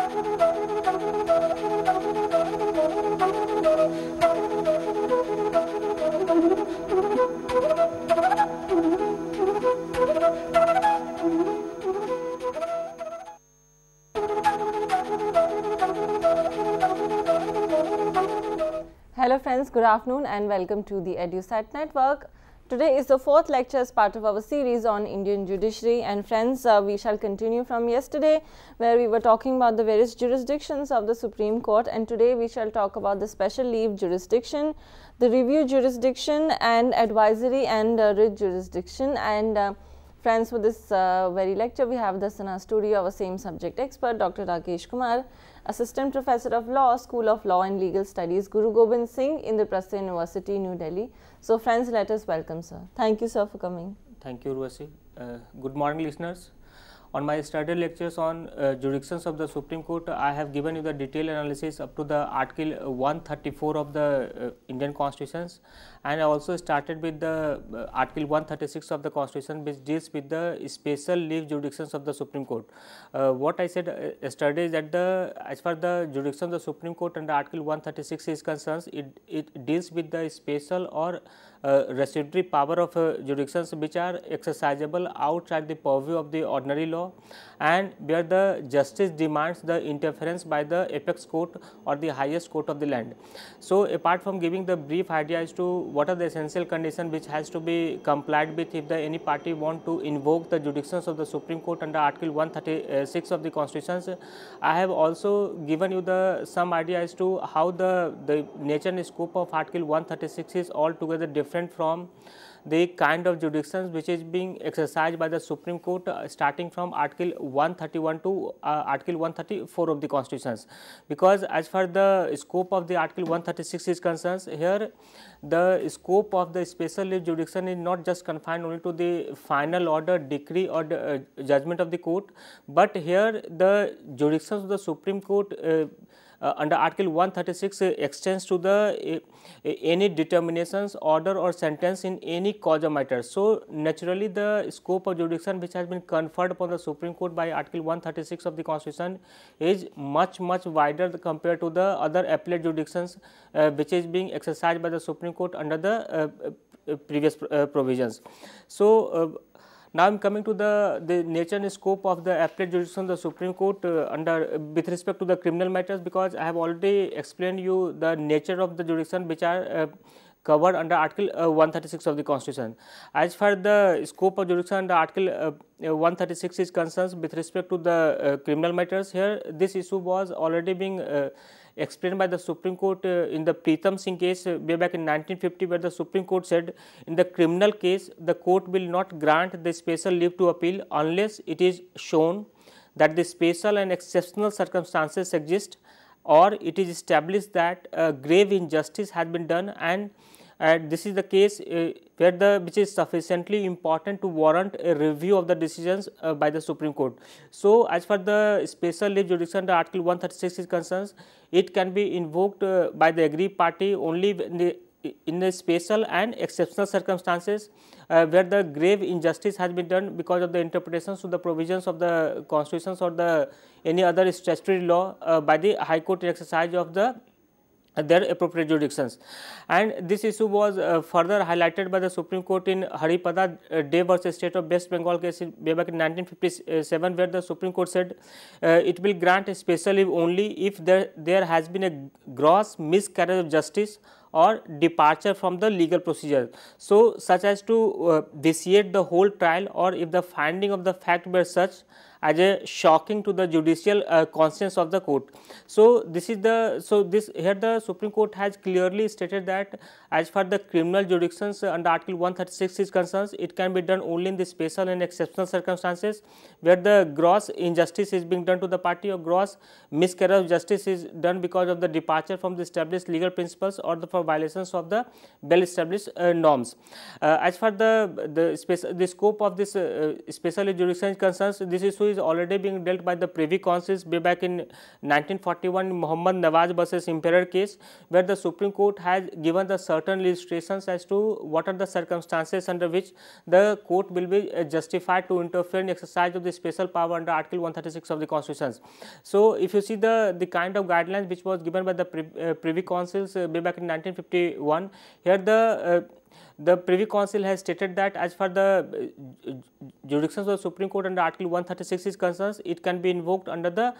Hello friends, good afternoon and welcome to the EduSat Network. Today is the fourth lecture as part of our series on Indian Judiciary, and friends, we shall continue from yesterday where we were talking about the various jurisdictions of the Supreme Court, and today we shall talk about the special leave jurisdiction, the review jurisdiction and advisory and writ jurisdiction. And friends, for this very lecture we have thus in our studio our same subject expert Dr. Rakesh Kumar, Assistant Professor of Law, School of Law and Legal Studies, Guru Gobind Singh, Indraprastha University, New Delhi. So friends, let us welcome sir. Thank you sir for coming. Thank you, Urvashi. Good morning, listeners. On my study lectures on jurisdictions of the Supreme Court, I have given you the detailed analysis up to the Article 134 of the Indian Constitutions, and I also started with the Article 136 of the Constitution, which deals with the special leave jurisdictions of the Supreme Court. What I said yesterday is that as far the jurisdiction of the Supreme Court under Article 136 is concerned, it deals with the special or residuary power of jurisdictions which are exercisable outside the purview of the ordinary law, and where the justice demands the interference by the apex court or the highest court of the land. So apart from giving the brief idea as to what are the essential conditions which has to be complied with if any party want to invoke the jurisdictions of the Supreme Court under Article 136 of the Constitution, I have also given you some idea as to how the nature and scope of Article 136 is altogether different from the kind of jurisdictions which is being exercised by the Supreme Court starting from Article 131 to Article 134 of the Constitutions. Because as far the scope of the Article 136 is concerned, here the scope of the special leave jurisdiction is not just confined only to the final order, decree or the, judgment of the court, but here the jurisdictions of the Supreme Court under Article 136 extends to the any determinations, order or sentence in any cause of matter. So naturally the scope of jurisdiction which has been conferred upon the Supreme Court by Article 136 of the Constitution is much wider compared to the other appellate jurisdictions which is being exercised by the Supreme Court under the previous provisions. So now I am coming to the nature and scope of the appellate jurisdiction of the Supreme Court with respect to the criminal matters, because I have already explained you the nature of the jurisdiction which are covered under Article 136 of the Constitution. As far the scope of jurisdiction under Article 136 is concerned with respect to the criminal matters, here this issue was already being explained by the Supreme Court in the Pritam Singh case way back in 1950, where the Supreme Court said in the criminal case the court will not grant the special leave to appeal unless it is shown that the special and exceptional circumstances exist, or it is established that grave injustice has been done, and this is the case where which is sufficiently important to warrant a review of the decisions by the Supreme Court. So as far the special leave jurisdiction under Article 136 is concerned, it can be invoked by the aggrieved party only in the special and exceptional circumstances where the grave injustice has been done because of the interpretations to the provisions of the constitutions or any other statutory law by the High Court in exercise of their appropriate jurisdictions. And this issue was further highlighted by the Supreme Court in Haripada Day versus State of West Bengal case way back in 1957, where the Supreme Court said it will grant a special leave only if there has been a gross miscarriage of justice or departure from the legal procedure, so such as to vitiate the whole trial, or if the finding of the fact were such as a shocking to the judicial conscience of the court. So this is here the Supreme Court has clearly stated that as far the criminal jurisdictions under Article 136 is concerned, it can be done only in the special and exceptional circumstances where the gross injustice is being done to the party or gross miscarriage of justice is done because of the departure from the established legal principles or for violations of the well established norms. As far the scope of this special jurisdiction is concerned, this issue is already being dealt by the Privy Councils way back in 1941 Muhammad Nawaz versus Emperor case, where the Supreme Court has given the certain illustrations as to what are the circumstances under which the court will be justified to interfere in exercise of the special power under Article 136 of the Constitution. So, if you see the kind of guidelines which was given by the Privy Councils way back in 1951, here the Privy Council has stated that as far the jurisdictions of the Supreme Court under Article 136 is concerned, it can be invoked under the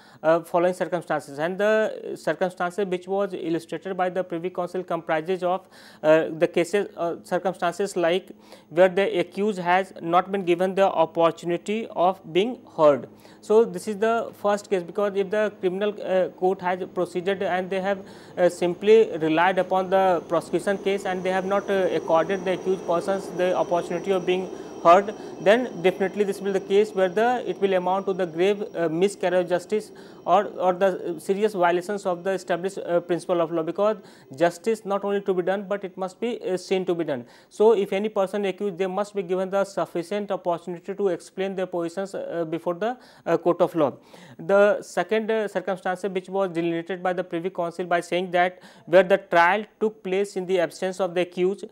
following circumstances, and the circumstances which was illustrated by the Privy Council comprises of the cases circumstances like where the accused has not been given the opportunity of being heard. So, this is the first case, because if the criminal court has proceeded and they have simply relied upon the prosecution case and they have not accorded the accused persons the opportunity of being heard, then definitely this will be the case where it will amount to the grave miscarriage of justice or the serious violations of the established principle of law, because justice not only to be done, but it must be seen to be done. So, if any person accused, they must be given the sufficient opportunity to explain their positions before the court of law. The second circumstance which was delineated by the Privy Council by saying that where the trial took place in the absence of the accused,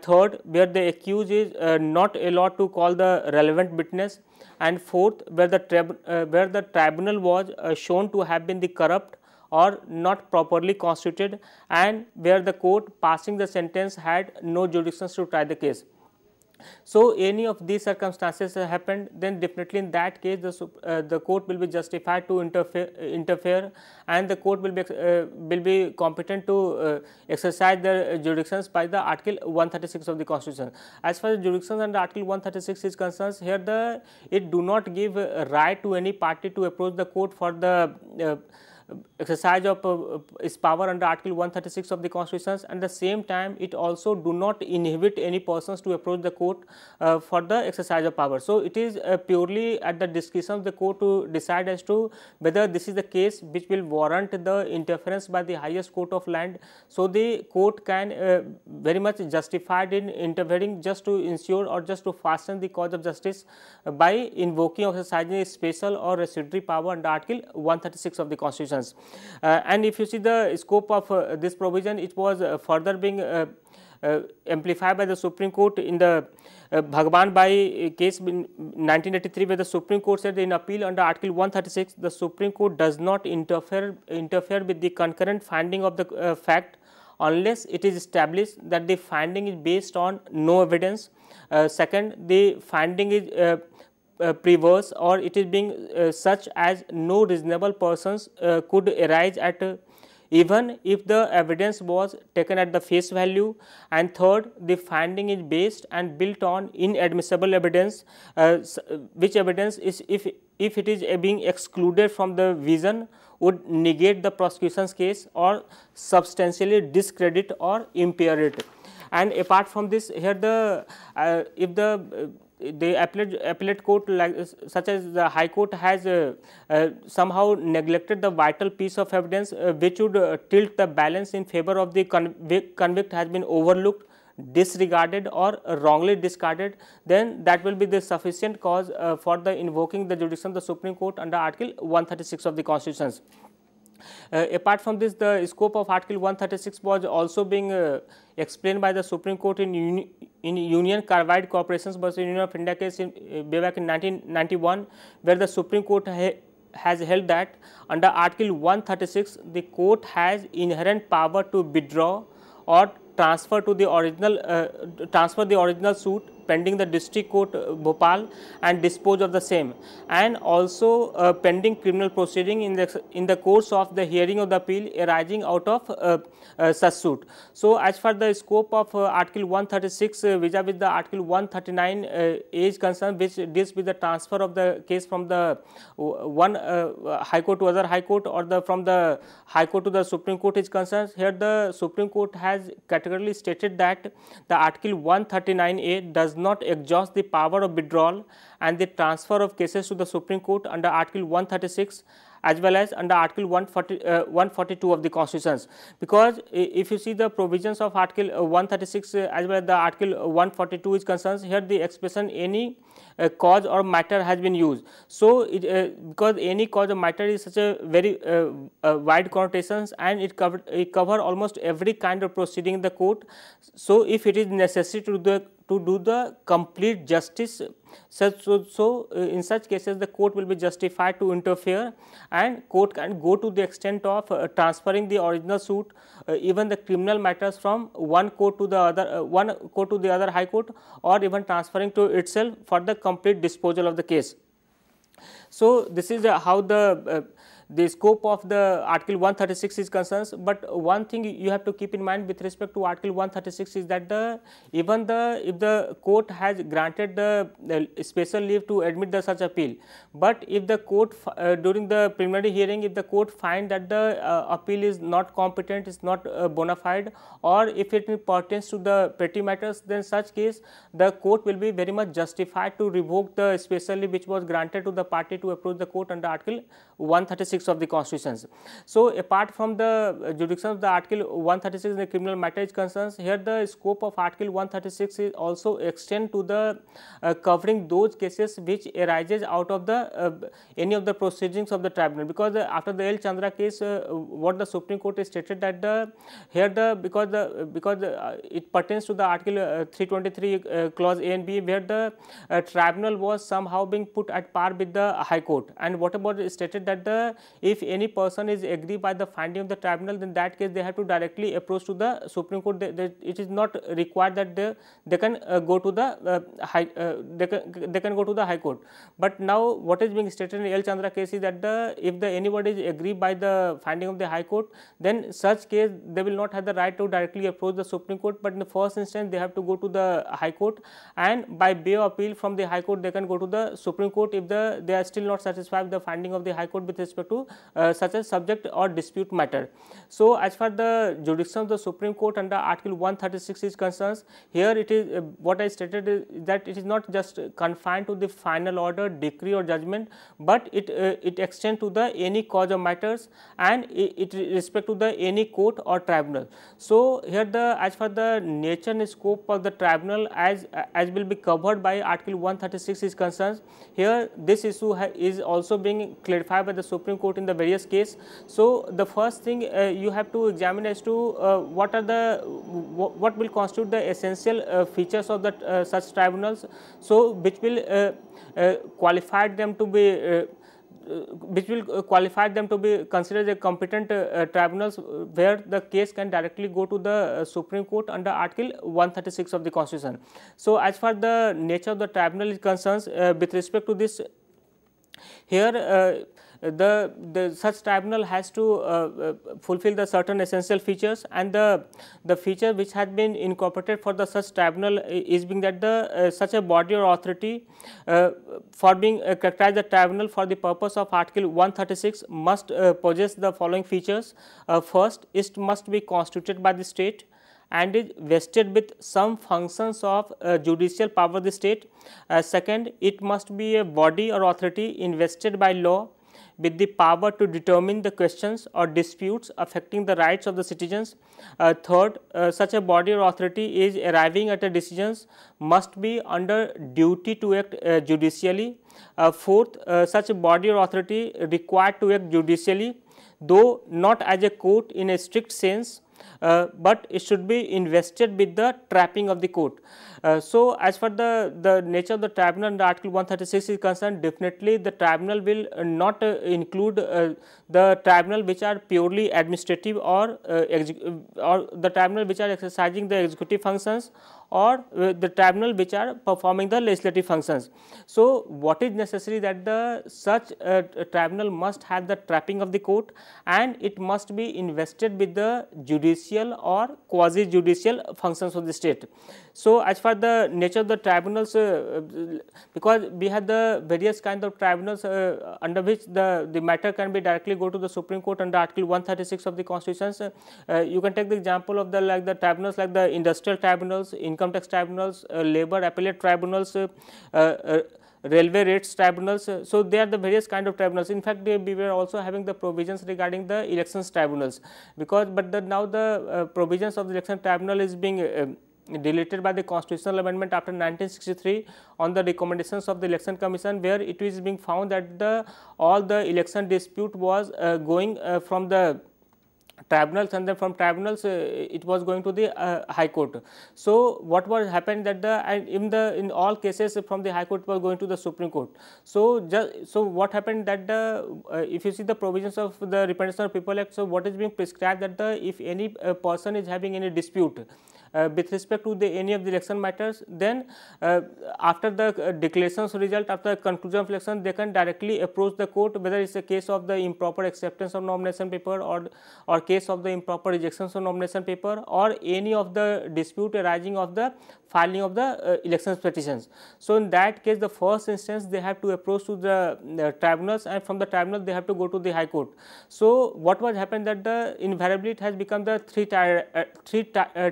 third, where the accused is not allowed to call the relevant witness, and fourth, where the tribunal was shown to have been the corrupt or not properly constituted, and where the court passing the sentence had no jurisdiction to try the case. So, any of these circumstances happened, then definitely in that case the court will be justified to interfere, and the court will be competent to exercise their jurisdictions by the Article 136 of the Constitution. As far as jurisdictions under Article 136 is concerned, here it do not give right to any party to approach the court for the exercise of its power under Article 136 of the Constitution, and the same time it also do not inhibit any persons to approach the court for the exercise of power. So, it is purely at the discretion of the court to decide as to whether this is the case which will warrant the interference by the highest court of land. So, the court can very much justified in intervening just to ensure or just to fasten the cause of justice by invoking or exercising a special or residuary power under Article 136 of the Constitution. And if you see the scope of this provision, it was further being amplified by the Supreme Court in the Bhagwan Bai case in 1983, where the Supreme Court said in appeal under Article 136, the Supreme Court does not interfere with the concurrent finding of the fact unless it is established that the finding is based on no evidence. Second, the finding is perverse, or it is being such as no reasonable persons could arise at even if the evidence was taken at the face value. And third, the finding is based and built on inadmissible evidence, which evidence is if it is being excluded from the vision would negate the prosecution's case or substantially discredit or impair it. And apart from this, here if the appellate court, such as the High Court, has somehow neglected the vital piece of evidence which would tilt the balance in favor of the convict has been overlooked, disregarded or wrongly discarded, then that will be the sufficient cause for the invoking the jurisdiction of the Supreme Court under Article 136 of the Constitution. Apart from this, the scope of Article 136 was also being explained by the Supreme Court in Union Carbide Corporations versus Union of India case way back in 1991, where the Supreme Court has held that under Article 136 the court has inherent power to withdraw or transfer the original suit pending the district court Bhopal and dispose of the same, and also pending criminal proceeding in the course of the hearing of the appeal arising out of such suit. So, as far the scope of Article 136 vis-a-vis the Article 139 is concerned, which deals with the transfer of the case from the one High Court to other High Court or from the High Court to the Supreme Court is concerned, here the Supreme Court has categorically stated that the Article 139A does not exhaust the power of withdrawal and the transfer of cases to the Supreme Court under Article 136, as well as under Article 142 of the Constitution. Because if you see the provisions of Article 136 as well as the Article 142 is concerned, here the expression any cause or matter has been used. So, because any cause or matter is such a very wide connotations, and it cover almost every kind of proceeding in the court. So, if it is necessary to do the complete justice, so in such cases the court will be justified to interfere, and court can go to the extent of transferring the original suit, even the criminal matters from one court to the other high court, or even transferring to itself for the complete disposal of the case. So, this is how the scope of the Article 136 is concerned. But one thing you have to keep in mind with respect to Article 136 is that if the court has granted the special leave to admit the such appeal, but if the court during the preliminary hearing, if the court find that the appeal is not competent, is not bona fide, or if it pertains to the petty matters, then such case the court will be very much justified to revoke the special leave which was granted to the party to approach the court under Article 136 of the Constitution. So, apart from the jurisdiction of the Article 136 in the criminal matter is concerned, here the scope of Article 136 is also extend to the covering those cases which arises out of the any of the proceedings of the tribunal. Because after the L. Chandra case, what the Supreme Court stated that because it pertains to the Article 323 clause A and B, where the tribunal was somehow being put at par with the High Court, and what about stated that if any person is agree by the finding of the tribunal, then that case they have to directly approach to the Supreme Court. It is not required that they can go to the they can go to the High Court. But now what is being stated in L. Chandra case is that if anybody is agree by the finding of the High Court, then such case they will not have the right to directly approach the Supreme Court, but in the first instance they have to go to the High Court, and by way of appeal from the High Court they can go to the Supreme Court if they are still not satisfied with the finding of the High Court with respect to such a subject or dispute matter. So, as far the jurisdiction of the Supreme Court under Article 136 is concerned, here it is what I stated is that it is not just confined to the final order, decree or judgment, but it extends to the any cause of matters, and it respect to the any court or tribunal. So, here as far the nature and scope of the tribunal as will be covered by Article 136 is concerned, here this issue is also being clarified by the Supreme Court in the various case. So, the first thing you have to examine as to what will constitute the essential features of the such tribunals, so which will qualify them to be considered as competent tribunals where the case can directly go to the Supreme Court under Article 136 of the Constitution. So, as far the nature of the tribunal is concerned, with respect to this, here the such tribunal has to fulfill the certain essential features, and the feature which has been incorporated for the such tribunal is being that such a body or authority for being characterized the tribunal for the purpose of Article 136 must possess the following features. First, it must be constituted by the state and is vested with some functions of judicial power of the state. Second, it must be a body or authority invested by law with the power to determine the questions or disputes affecting the rights of the citizens. Third, such a body or authority is arriving at a decisions must be under duty to act judicially. Fourth, such a body or authority required to act judicially, though not as a court in a strict sense, but it should be invested with the trapping of the court. So, as far the nature of the tribunal under Article 136 is concerned, definitely the tribunal will not include the tribunal which are purely administrative or the tribunal which are exercising the executive functions, or the tribunal which are performing the legislative functions. So, what is necessary that such tribunal must have the trapping of the court, and it must be invested with the judicial or quasi judicial functions of the state. So, as far the nature of the tribunals, because we have the various kind of tribunals under which the matter can be directly go to the Supreme Court under Article 136 of the Constitution. You can take the example of the tribunals like the industrial tribunals, income tax tribunals, labor appellate tribunals, railway rates tribunals. So they are the various kind of tribunals. In fact, we were also having the provisions regarding the elections tribunals, because now the provisions of the election tribunal is being deleted by the constitutional amendment after 1963 on the recommendations of the election commission, where it is being found that all the election dispute was going from the tribunals, and then from tribunals it was going to the high court. So what was happened that in all cases from the high court was going to the Supreme Court. So what happened that if you see the provisions of the Representation of People Act, so what is being prescribed that if any person is having any dispute with respect to any of the election matters, then after the declarations result, after the conclusion of election, they can directly approach the court, whether it's a case of the improper acceptance of nomination paper or case of the improper rejections of nomination paper, or any of the dispute arising of the filing of the elections petitions. So in that case, the first instance they have to approach to the tribunals, and from the tribunal they have to go to the high court. So what was happened that invariably it has become the three tier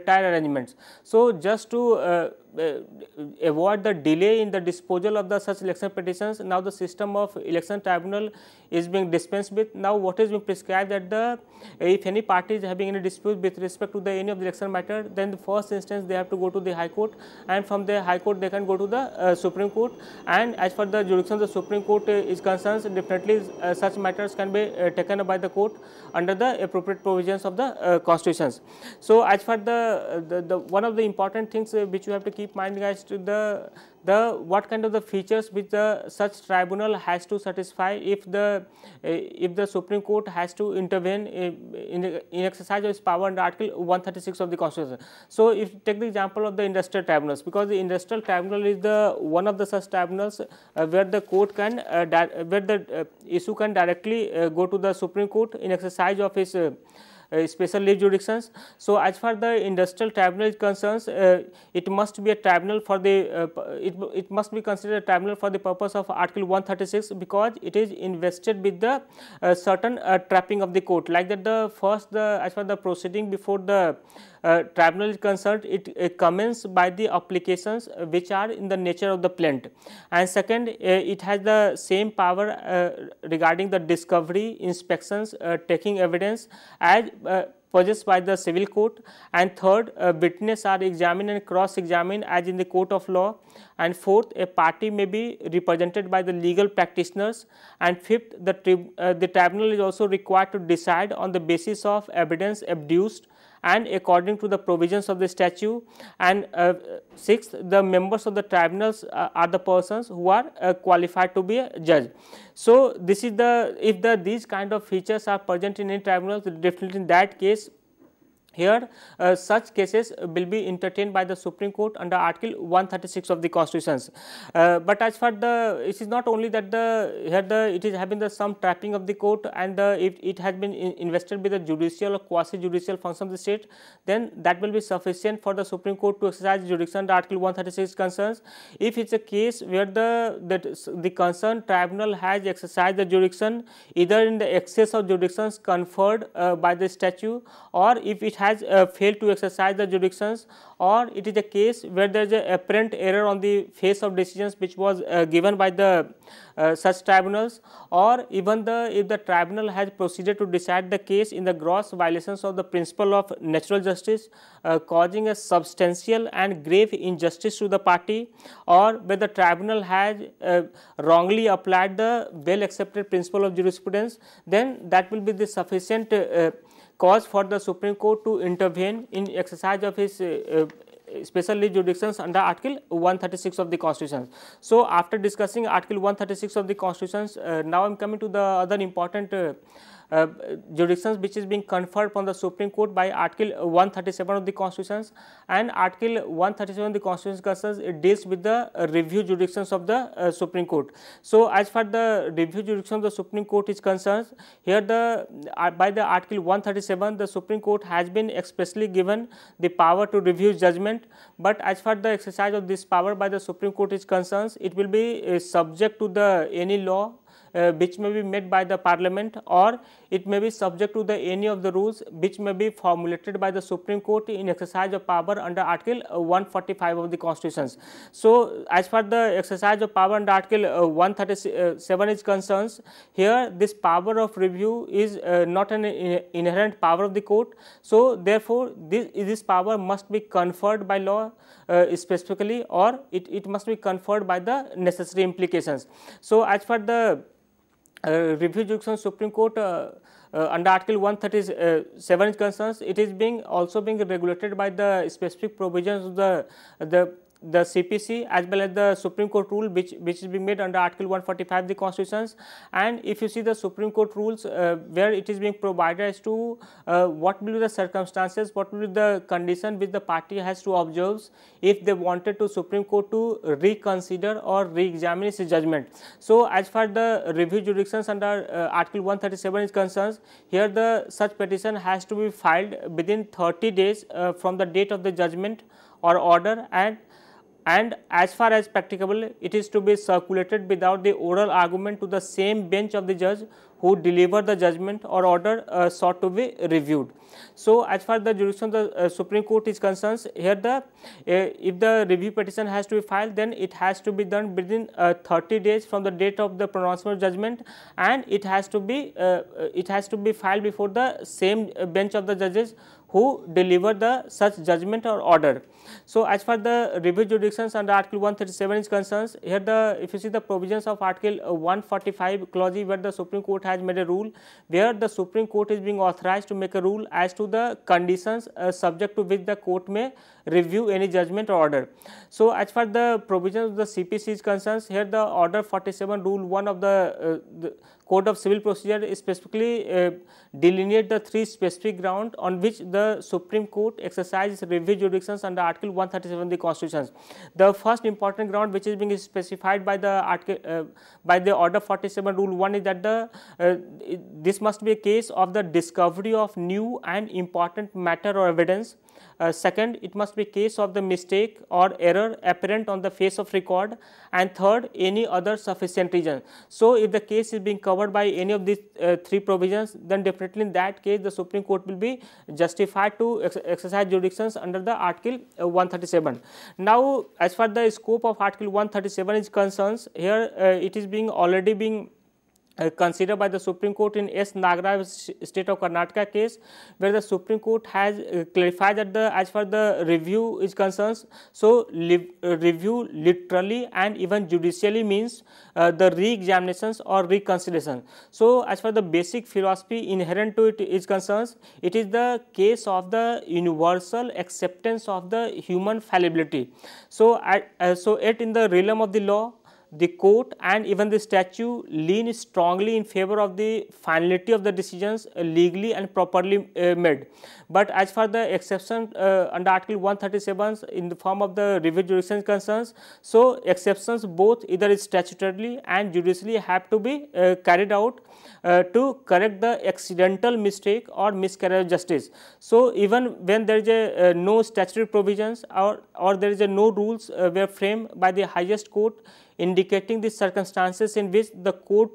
arrangement. So just to avoid the delay in the disposal of the such election petitions, now the system of election tribunal is being dispensed with. Now what is being prescribed that if any party is having any dispute with respect to any of the election matter, then the first instance they have to go to the high court, and from the high court they can go to the Supreme Court. And as far the jurisdiction of the Supreme Court is concerned, definitely such matters can be taken up by the court under the appropriate provisions of the constitutions. So as far the one of the important things which you have to keep mind, guys, to the what kind of the features which the such tribunal has to satisfy if the Supreme Court has to intervene in exercise of its power under Article 136 of the Constitution. So if you take the example of the industrial tribunals, because the industrial tribunal is the one of the such tribunals where the court can where the issue can directly go to the Supreme Court in exercise of its special leave jurisdictions. So as far the industrial tribunal is concerned, it must be a tribunal for the it must be considered a tribunal for the purpose of Article 136, because it is invested with the certain trapping of the court, like that as far the proceeding before the tribunal is concerned, it commences by the applications which are in the nature of the plaint, and second, it has the same power regarding the discovery, inspections, taking evidence as possessed by the civil court, and third, witnesses are examined and cross-examined as in the court of law, and fourth, a party may be represented by the legal practitioners, and fifth, the tribunal is also required to decide on the basis of evidence adduced and according to the provisions of the statute, and sixth, the members of the tribunals are the persons who are qualified to be a judge. So this is if these kind of features are present in any tribunal, definitely in that case here such cases will be entertained by the Supreme Court under Article 136 of the Constitutions. But as far it is not only that it is having some trapping of the court, and if it has been invested with the judicial or quasi-judicial function of the state, then that will be sufficient for the Supreme Court to exercise jurisdiction under Article 136 concerns. If it is a case where the concerned tribunal has exercised the jurisdiction either in the excess of jurisdictions conferred by the statute, or if it has failed to exercise the jurisdictions, or it is a case where there is an apparent error on the face of decisions which was given by the such tribunals, or even if the tribunal has proceeded to decide the case in the gross violations of the principle of natural justice, causing a substantial and grave injustice to the party, or where the tribunal has wrongly applied the well accepted principle of jurisprudence, then that will be the sufficient cause for the Supreme Court to intervene in exercise of his special leave jurisdictions under Article 136 of the Constitution. So after discussing Article 136 of the Constitution, now I am coming to the other important jurisdictions which is being conferred upon the Supreme Court by Article 137 of the Constitution, and Article 137 of the Constitution concerns, it deals with the review jurisdictions of the Supreme Court. So as far the review jurisdiction of the Supreme Court is concerned, here by the Article 137 the Supreme Court has been expressly given the power to review judgment, but as far the exercise of this power by the Supreme Court is concerned, it will be subject to any law which may be made by the Parliament, or it may be subject to any of the rules which may be formulated by the Supreme Court in exercise of power under Article 145 of the Constitution. So, as far the exercise of power under Article 137 is concerned, here this power of review is not an inherent power of the court. So, therefore, this power must be conferred by law specifically, or it must be conferred by the necessary implications. So, as far the review jurisdiction Supreme Court under Article 137 is concerned, it is also being regulated by the specific provisions of the CPC as well as the Supreme Court rule which is being made under Article 145 of the Constitution. And if you see the Supreme Court rules where it is being provided as to what will be the circumstances, what will be the condition which the party has to observe if they wanted to Supreme Court to reconsider or re-examine its judgment. So, as far the review jurisdictions under Article 137 is concerned, here the such petition has to be filed within 30 days from the date of the judgment or order, and as far as practicable, it is to be circulated without the oral argument to the same bench of the judge who delivered the judgment or order sought to be reviewed. So, as far the jurisdiction of the Supreme Court is concerned, here if the review petition has to be filed, then it has to be done within 30 days from the date of the pronouncement of judgment, and it has to be filed before the same bench of the judges who deliver the such judgment or order. So, as far the review jurisdictions under Article 137 is concerned, here if you see the provisions of Article 145 clause E, where the Supreme Court has made a rule where the Supreme Court is being authorized to make a rule as to the conditions subject to which the court may review any judgment or order. So, as far the provisions of the CPC is concerned, here the Order 47 Rule 1 of the Code of Civil Procedure specifically delineate the 3 specific grounds on which the Supreme Court exercises review jurisdictions under Article 137 of the Constitution. The first important ground which is being specified by the Order 47 Rule 1 is that this must be a case of the discovery of new and important matter or evidence. Second, it must be case of the mistake or error apparent on the face of record, and third, any other sufficient reason. So, if the case is being covered by any of these 3 provisions, then definitely in that case the Supreme Court will be justified to exercise jurisdictions under the Article 137. Now, as far the scope of Article 137 is concerned, here it is already being considered by the Supreme Court in S. Nagaraj State of Karnataka case, where the Supreme Court has clarified that as far the review is concerned, so review literally and even judicially means the re-examinations or reconsideration. So, as far the basic philosophy inherent to it is concerned, it is the case of the universal acceptance of the human fallibility. So, yet in the realm of the law, the court and even the statute lean strongly in favor of the finality of the decisions legally and properly made. But as far the exception under Article 137 in the form of the review jurisdiction concerns, so exceptions both either statutorily and judicially have to be carried out to correct the accidental mistake or miscarriage of justice. So, even when there is no statutory provisions or there is no rules were framed by the highest court indicating the circumstances in which the court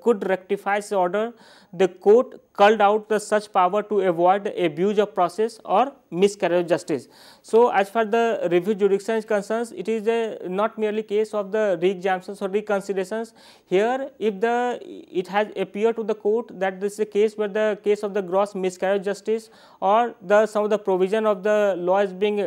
could rectify its order, the court culled out the such power to avoid the abuse of process or miscarriage of justice. So, as far the review jurisdiction is concerned, it is not merely case of the re-examinations or reconsiderations. Here, if it has appeared to the court that this is a case where the case of the gross miscarriage of justice or some of the provision of the law is being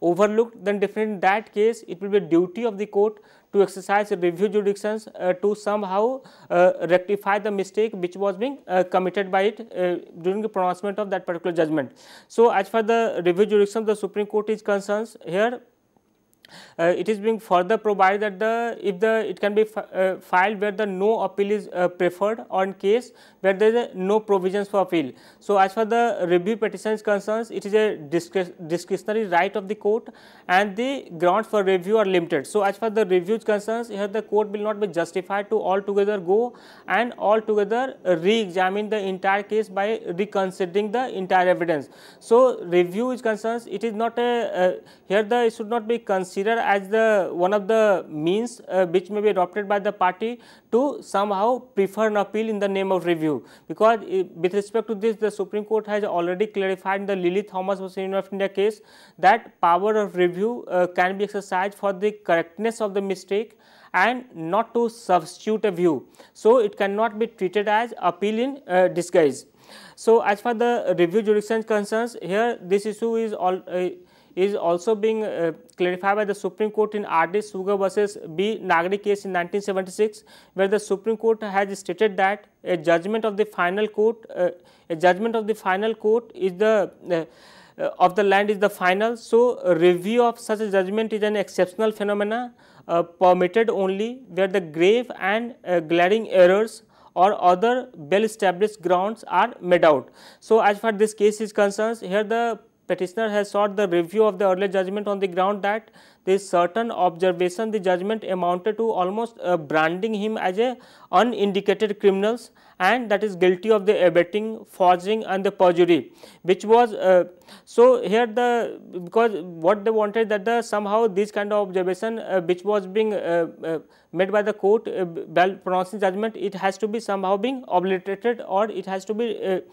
overlooked, then definitely in that case it will be a duty of the court to exercise review jurisdictions to somehow rectify the mistake which was being committed by it during the pronouncement of that particular judgment. So, as far the review jurisdiction of the Supreme Court is concerned, here it is being further provided that it can be filed where the no appeal is preferred, or in case where there is no provisions for appeal. So, as far the review petition is concerned, it is a discretionary right of the court and the grounds for review are limited. So, as far the review is concerned, here the court will not be justified to altogether go and altogether re-examine the entire case by reconsidering the entire evidence. So, review is concerned, it is not here it should not be considered considered as the one of the means which may be adopted by the party to somehow prefer an appeal in the name of review, because with respect to this the Supreme Court has already clarified in the Lily Thomas v. Union of India case that power of review can be exercised for the correctness of the mistake and not to substitute a view. So, it cannot be treated as appeal in disguise. So, as far the review jurisdiction concerns, here this issue is also being clarified by the Supreme Court in R.D. Sugar versus B. Nagri case in 1976, where the Supreme Court has stated that a judgment of the final court, is the of the land is the final. So, a review of such a judgment is an exceptional phenomena permitted only where the grave and glaring errors or other well established grounds are made out. So, as far this case is concerned, here the petitioner has sought the review of the earlier judgment on the ground that there is certain observation the judgment amounted to almost branding him as a unindicated criminals, and that is guilty of the abetting, forging and the perjury, which was so here the, because what they wanted that the somehow this kind of observation which was being made by the court while pronouncing judgment, it has to be somehow being obliterated or it has to be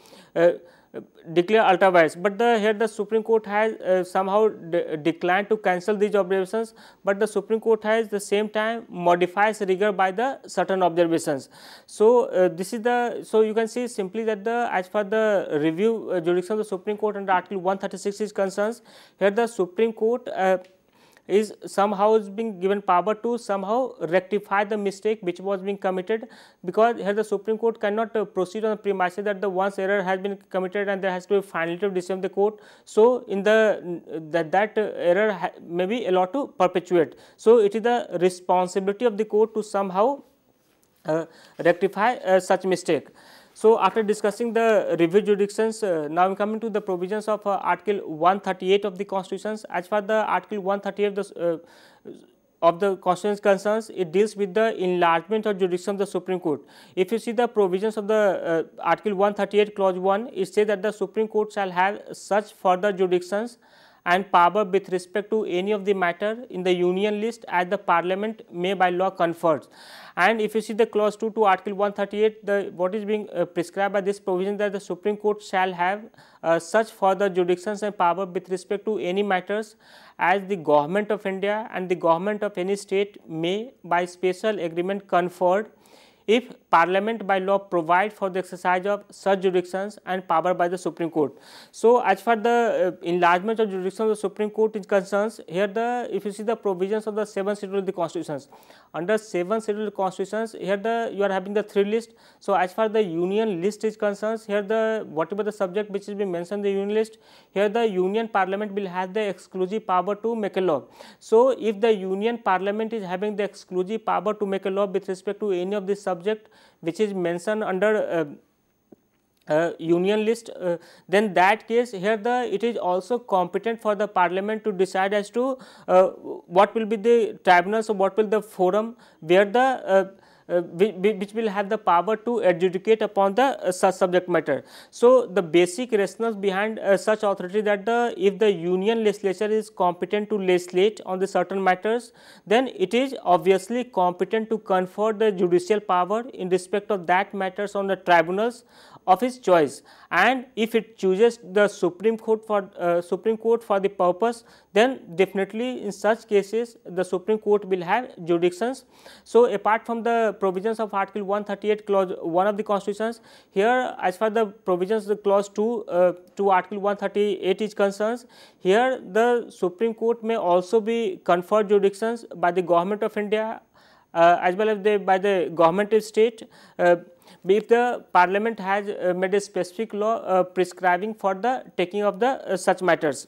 declare otherwise, but here the Supreme Court has somehow declined to cancel these observations, but the Supreme Court has the same time modifies rigor by the certain observations. So, this is the, so you can see simply that the as far the review jurisdiction of the Supreme Court under Article 136 is concerned, here the Supreme Court is somehow being given power to somehow rectify the mistake which was being committed, because here the Supreme Court cannot proceed on the premise that the once error has been committed and there has to be finality of decision of the court. So, in the that error may be allowed to perpetuate. So, it is the responsibility of the court to somehow rectify such mistake. So, after discussing the review jurisdictions, now I am coming to the provisions of Article 138 of the Constitution. As far the Article 138 of the Constitution concerns, it deals with the enlargement of jurisdiction of the Supreme Court. If you see the provisions of the Article 138 clause 1, it says that the Supreme Court shall have such further jurisdictions and power with respect to any of the matter in the union list as the Parliament may by law confers. And if you see the clause 2 to Article 138, the what is being prescribed by this provision that the Supreme Court shall have such further jurisdictions and power with respect to any matters as the Government of India and the Government of any state may by special agreement conferred if Parliament by law provide for the exercise of such jurisdictions and power by the Supreme Court. So, as far the enlargement of jurisdiction of the Supreme Court is concerned, here the if you see the provisions of the 7th schedule of the Constitutions, under 7th schedule of the Constitutions, here the you are having the 3 list. So, as far the union list is concerned, here the whatever the subject which is being mentioned in the union list, here the Union Parliament will have the exclusive power to make a law. So, if the Union Parliament is having the exclusive power to make a law with respect to any of this subject which is mentioned under union list, then that case here the it is also competent for the Parliament to decide as to what will be the tribunals or what will the forum where the which will have the power to adjudicate upon the such subject matter. So, the basic rationale behind such authority that the if the union legislature is competent to legislate on the certain matters, then it is obviously competent to confer the judicial power in respect of that matters on the tribunals of his choice, and if it chooses the Supreme Court for the purpose, then definitely in such cases the Supreme Court will have jurisdictions. So, apart from the provisions of Article 138 clause 1 of the Constitutions, here as far the provisions of the clause 2 to Article 138 is concerned, here the Supreme Court may also be conferred jurisdictions by the Government of India as well as by the government of state if the Parliament has made a specific law prescribing for the taking of the such matters.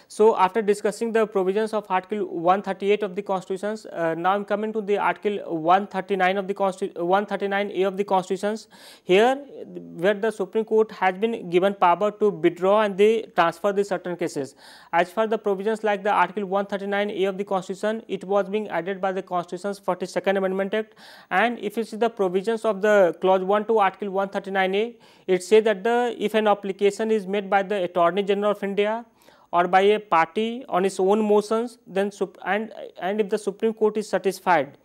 So, after discussing the provisions of Article 138 of the Constitutions, now I am coming to the Article 139 of the 139A of the Constitutions. Here, where the Supreme Court has been given power to withdraw and they transfer the certain cases. As for the provisions like the Article 139A of the Constitution, it was being added by the Constitution's 42nd Amendment Act. And if you see the provisions of the clause 1 to Article 139A, it says that if an application is made by the Attorney General of India or by a party on its own motions, then and if the Supreme Court is satisfied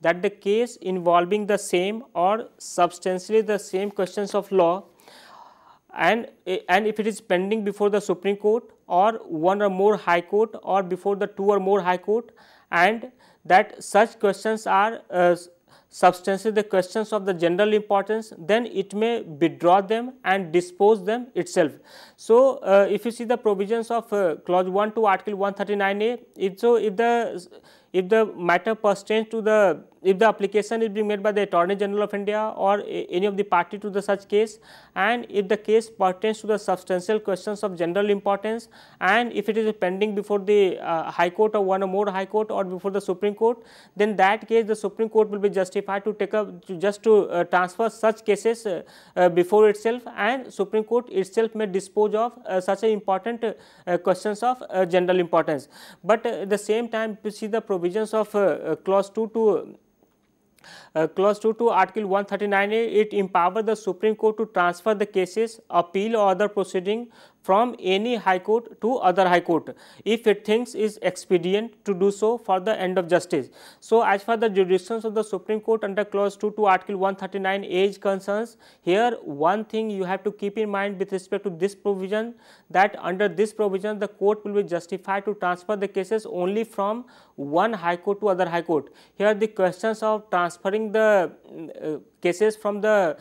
that the case involving the same or substantially the same questions of law, and if it is pending before the Supreme Court or one or more High Court or before the two or more High Court, and that such questions are substantially the questions of the general importance, then it may withdraw them and dispose them itself. So, if you see the provisions of clause 1 to article 139A, if the matter pertains to if the application is being made by the Attorney General of India or any of the party to the such case, and if the case pertains to the substantial questions of general importance, and if it is pending before the High Court or one or more High Court or before the Supreme Court, then that case the Supreme Court will be justified to take up to transfer such cases before itself, and Supreme Court itself may dispose of such a important questions of general importance. But at the same time, to see the provisions of clause 2 to article 139A, it empowers the Supreme Court to transfer the cases, appeal or other proceeding from any High Court to other High Court if it thinks is expedient to do so for the end of justice. So, as far the jurisdictions of the Supreme Court under clause 2 to article 139A is concerns, here one thing you have to keep in mind with respect to this provision, that under this provision the court will be justified to transfer the cases only from one High Court to other High Court. Here the questions of transferring the cases from the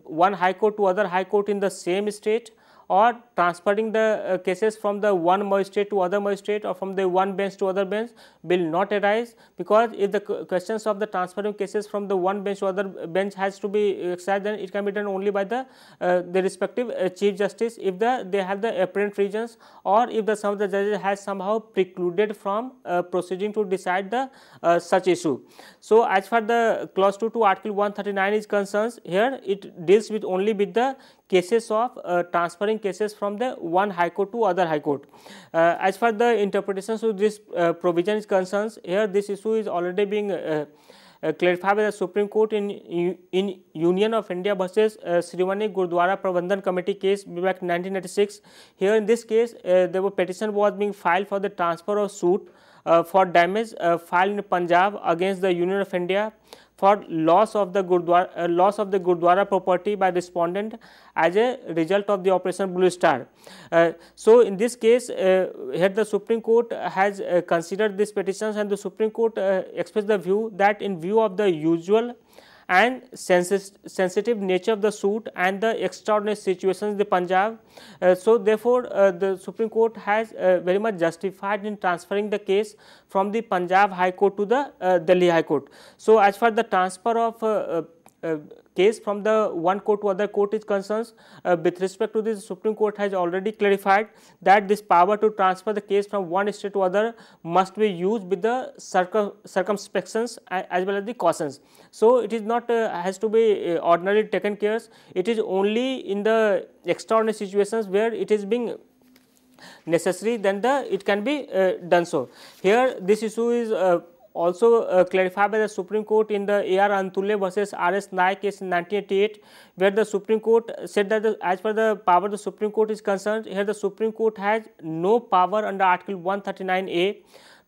one High Court to other High Court in the same state, or transferring the cases from the one magistrate to other magistrate or from the one bench to other bench will not arise, because if the questions of the transferring cases from the one bench to other bench has to be exercised, then it can be done only by the respective Chief Justice if they have the apparent reasons, or if some of the judges has somehow precluded from proceeding to decide the such issue. So, as far the clause 2 to article 139 is concerns, here it deals with only with the cases of transferring cases from the one High Court to other High Court. As far the interpretations of this provision is concerns, here this issue is already being clarified by the Supreme Court in Union of India versus Srimani Gurdwara Prabandhan Committee case back 1996. Here in this case, the petition was being filed for the transfer of suit for damage filed in Punjab against the Union of India for loss of the Gurdwara property by respondent as a result of the Operation Blue Star. So, in this case, here the Supreme Court has considered these petitions, and the Supreme Court expressed the view that in view of the usual and sensitive nature of the suit and the extraordinary situations in the Punjab, so therefore, the Supreme Court has very much justified in transferring the case from the Punjab High Court to the Delhi High Court. So, as far the transfer of case from the one court to other court is concerned, with respect to this, Supreme Court has already clarified that this power to transfer the case from one state to other must be used with the circumspections as well as the cautions. So, it is not has to be ordinarily taken care. It is only in the extraordinary situations where it is being necessary, then it can be done so. Here this issue is also clarified by the Supreme Court in the A.R. Antule versus R.S. Naik case in 1988, where the Supreme Court said that as per the power the Supreme Court is concerned, here the Supreme Court has no power under Article 139A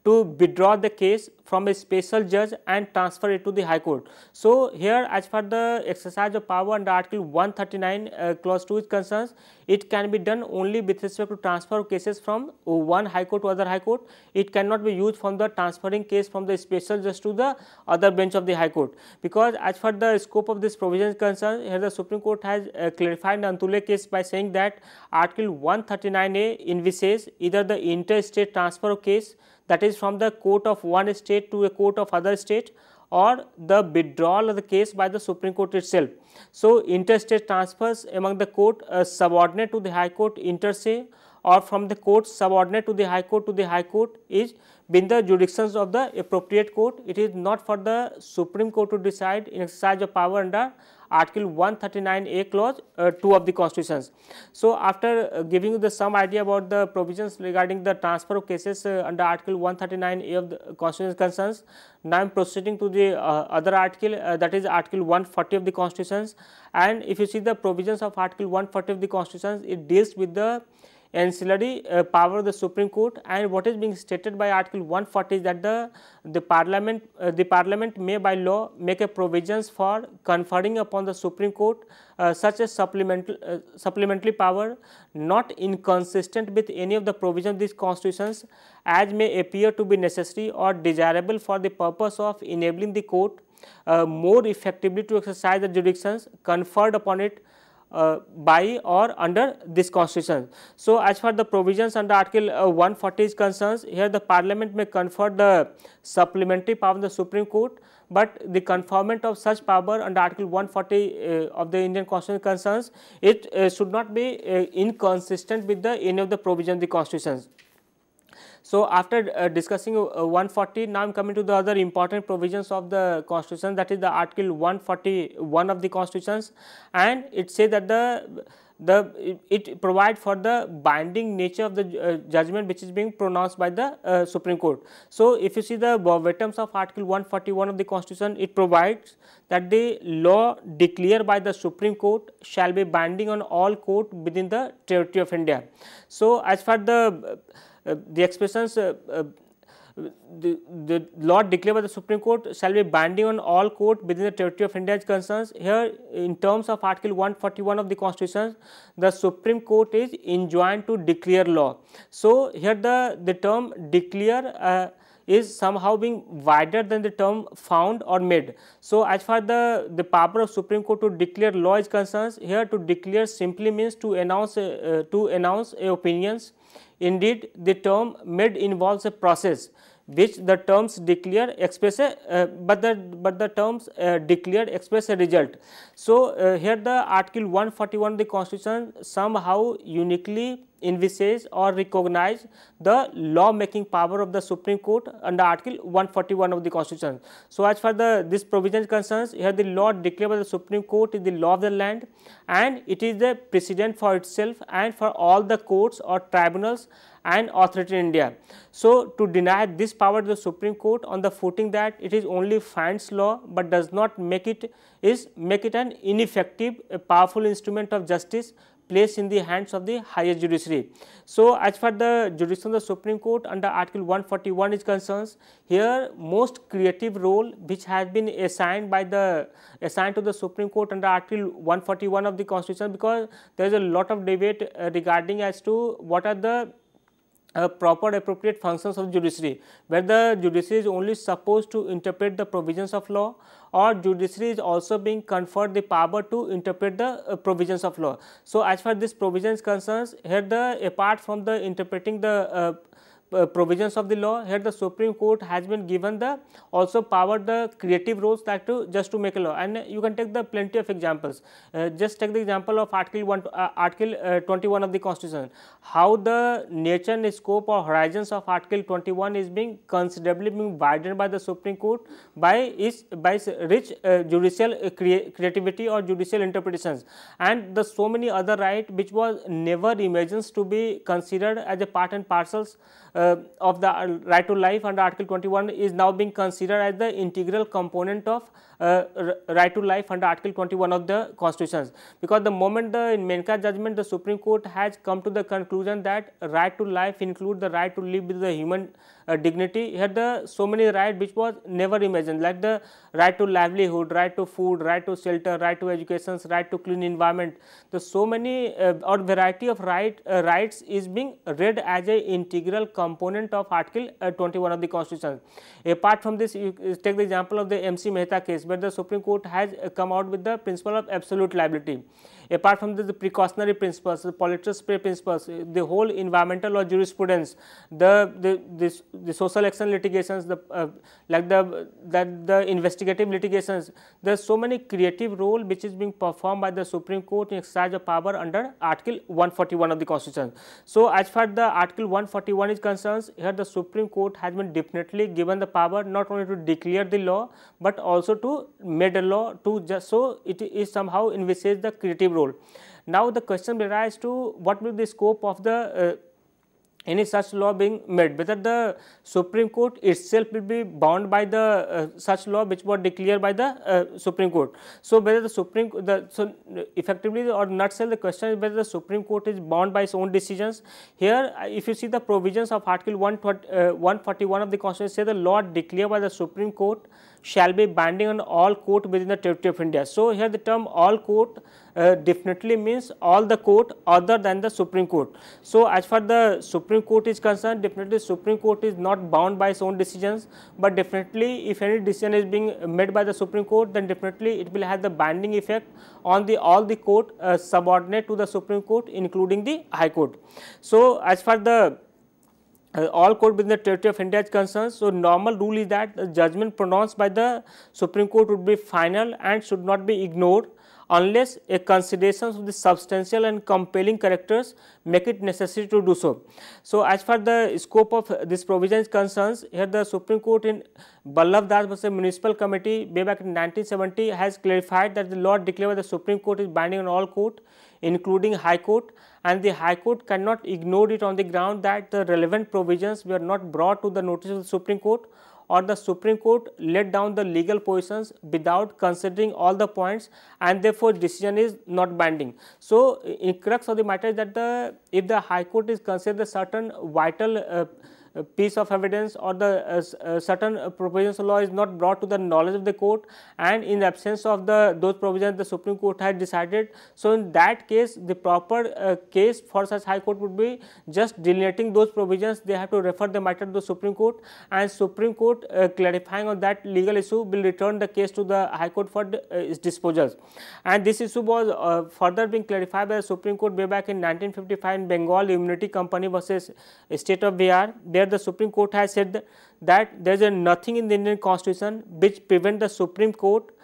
to withdraw the case from a special judge and transfer it to the High Court. So, here as far the exercise of power under Article 139 clause 2 is concerned, it can be done only with respect to transfer of cases from one High Court to other High Court. It cannot be used from the transferring case from the special judge to the other bench of the High Court, because as far the scope of this provision is concerned, here the Supreme Court has clarified the Antule case by saying that Article 139A envisages either the interstate transfer of case, that is from the court of one state to a court of other state, or the withdrawal of the case by the Supreme Court itself. So, interstate transfers among the court subordinate to the High Court inter se, or from the court subordinate to the High Court is within the jurisdictions of the appropriate court. It is not for the Supreme Court to decide in exercise of power under Article 139A clause 2 of the Constitution. So, after giving you some idea about the provisions regarding the transfer of cases under Article 139A of the Constitution concerns, now I am proceeding to the other article, that is Article 140 of the Constitution. And if you see the provisions of Article 140 of the Constitution, it deals with the ancillary power of the Supreme Court, and what is being stated by Article 140 is that the Parliament may by law make a provisions for conferring upon the Supreme Court such a supplementary power not inconsistent with any of the provisions of these constitutions as may appear to be necessary or desirable for the purpose of enabling the court more effectively to exercise the jurisdictions conferred upon it by or under this constitution. So, as far the provisions under Article 140 is concerned, here the Parliament may confer the supplementary power of the Supreme Court, but the conferment of such power under Article 140 of the Indian Constitution concerns, it should not be inconsistent with any of the provisions of the constitutions. So, after discussing 140, now I am coming to the other important provisions of the constitution, that is the Article 141 of the constitutions, and it says that it provides for the binding nature of the judgment which is being pronounced by the Supreme Court. So, if you see the verbatums of Article 141 of the constitution, it provides that the law declared by the Supreme Court shall be binding on all court within the territory of India. So, as far the expressions the law declared by the Supreme Court shall be binding on all court within the territory of India is concerned. Here, in terms of Article 141 of the Constitution, the Supreme Court is enjoined to declare law. So, here the term declare is somehow being wider than the term found or made. So, as far the power of Supreme Court to declare law is concerned, here to declare simply means to announce opinions. Indeed, the term made involves a process which the terms declare express but the terms declared express a result. So, here the Article 141 of the Constitution somehow uniquely envisages or recognize the law making power of the Supreme Court under Article 141 of the Constitution. So, as far this provision concerns, here the law declared by the Supreme Court is the law of the land, and it is the precedent for itself and for all the courts or tribunals and authority in India. So, to deny this power to the Supreme Court on the footing that it is only finds law, but does not make it an ineffective, a powerful instrument of justice placed in the hands of the highest judiciary. So, as far the jurisdiction of the Supreme Court under Article 141 is concerned, here most creative role which has been assigned to the Supreme Court under Article 141 of the Constitution, because there is a lot of debate regarding as to what are the proper appropriate functions of judiciary, where the judiciary is only supposed to interpret the provisions of law, or judiciary is also being conferred the power to interpret the provisions of law. So, as far this provision is concerned, here apart from the interpreting the provisions of the law, here the Supreme Court has been given the also power the creative roles that just to make a law, and you can take the plenty of examples. Just take the example of Article 21 of the Constitution, how the nature and scope or horizons of Article 21 is being considerably widened by the Supreme Court by rich judicial creativity or judicial interpretations, and the so many other right which was never imagined to be considered as a part and parcels of the right to life under Article 21 is now being considered as the integral component of right to life under Article 21 of the Constitution. Because the moment in Menka judgment, the Supreme Court has come to the conclusion that right to life include the right to live with the human dignity. Here the so many rights which was never imagined, like the right to livelihood, right to food, right to shelter, right to education, right to clean environment. The so many or variety of rights is being read as a integral component of Article 21 of the Constitution. Apart from this, you take the example of the MC Mehta case, where the Supreme Court has come out with the principle of absolute liability. Apart from this, the precautionary principles, the polluter spray principles, the whole environmental law jurisprudence, the social action litigations, the investigative litigations, there are so many creative role which is being performed by the Supreme Court in exercise of power under Article 141 of the Constitution. So, as far the Article 141 is concerned, here the Supreme Court has been definitely given the power not only to declare the law, but also to make a law to just so it is somehow envisage the creative role. Now, the question arises to what will be the scope of the any such law being made, whether the Supreme Court itself will be bound by the such law which was declared by the Supreme Court. So, whether the effectively or nutshell, the question is whether the Supreme Court is bound by its own decisions. Here, if you see the provisions of Article 141 of the Constitution, say the law declared by the Supreme Court shall be binding on all court within the territory of India. So, here the term all court definitely means all the court other than the Supreme Court. So, as far the Supreme Court is concerned, definitely Supreme Court is not bound by its own decisions, but definitely if any decision is being made by the Supreme Court, then definitely it will have the binding effect on the all the court subordinate to the Supreme Court, including the High Court. So, as far the all court within the territory of India is concerned, so normal rule is that the judgment pronounced by the Supreme Court would be final and should not be ignored unless a consideration of the substantial and compelling characters make it necessary to do so. So, as far the scope of this provision is concerned, here the Supreme Court in Ballabh Das versus Municipal Committee way back in 1970 has clarified that the law declared by the Supreme Court is binding on all court, including High Court, and the High Court cannot ignore it on the ground that the relevant provisions were not brought to the notice of the Supreme Court, or the Supreme Court laid down the legal positions without considering all the points, and therefore decision is not binding. So, in crux of the matter is that if the High Court is considered a certain vital piece of evidence, or the certain provisions of law is not brought to the knowledge of the court, and in absence of those provisions the Supreme Court has decided. So, in that case the proper case for such High Court would be just delineating those provisions. They have to refer the matter to the Supreme Court, and Supreme Court clarifying on that legal issue will return the case to the High Court for its disposal. And this issue was further being clarified by the Supreme Court way back in 1955 in Bengal Immunity Company versus State of Bihar, where the Supreme Court has said that there is nothing in the Indian Constitution which prevent the Supreme Court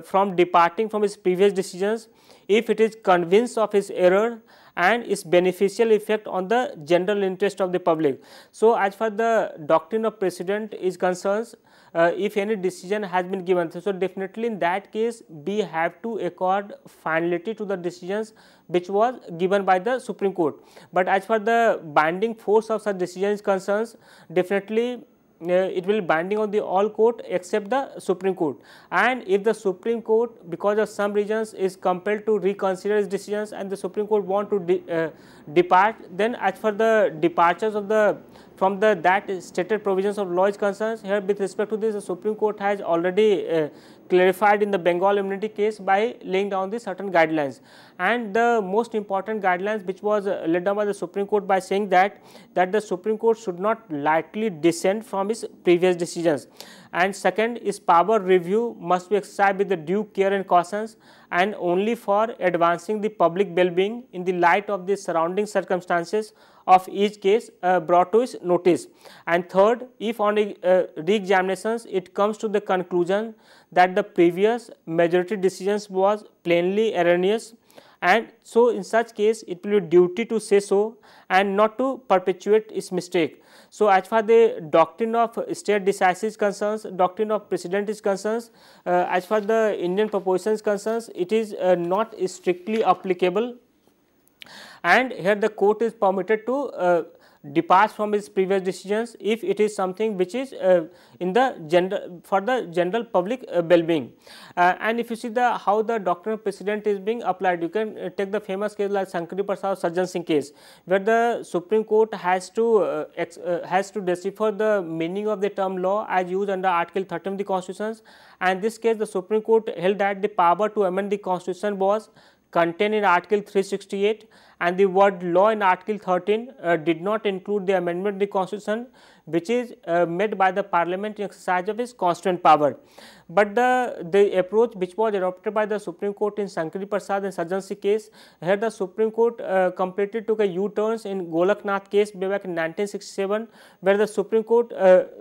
from departing from its previous decisions if it is convinced of its error and its beneficial effect on the general interest of the public. So, as far the doctrine of precedent is concerned, if any decision has been given, so definitely in that case we have to accord finality to the decisions which was given by the Supreme Court. But as far the binding force of such decision is concerned, definitely it will be binding on the all court except the Supreme Court. And if the Supreme Court because of some reasons is compelled to reconsider its decisions and the Supreme Court want to depart, then as for the departures of from that stated provisions of law is concerned, here with respect to this the Supreme Court has already clarified in the Bengal immunity case by laying down the certain guidelines. And the most important guidelines which was laid down by the Supreme Court by saying that the Supreme Court should not lightly dissent from its previous decisions, and second is power review must be exercised with the due care and cautions and only for advancing the public well-being in the light of the surrounding circumstances of each case brought to its notice. And third, if on re-examinations it comes to the conclusion that the previous majority decisions was plainly erroneous, and so in such case it will be duty to say so and not to perpetuate its mistake. So, as far the doctrine of state decisis is concerned, doctrine of precedent is concerned, as far the Indian proposition is concerned, it is not strictly applicable, and here the court is permitted to depart from its previous decisions if it is something which is in the for the general public well-being. And if you see how the doctrine of precedent is being applied, you can take the famous case like Sankari Prasad Sajjan Singh case, where the Supreme Court has to decipher the meaning of the term law as used under Article 13 of the Constitution, and this case the Supreme Court held that the power to amend the Constitution was contained in Article 368, and the word law in Article 13 did not include the amendment of the Constitution which is made by the Parliament in exercise of its constituent power. But the approach which was adopted by the Supreme Court in Sankari Prasad and Sajjan Singh case, here the Supreme Court completely took a U-turns in Golaknath case back in 1967, where the Supreme Court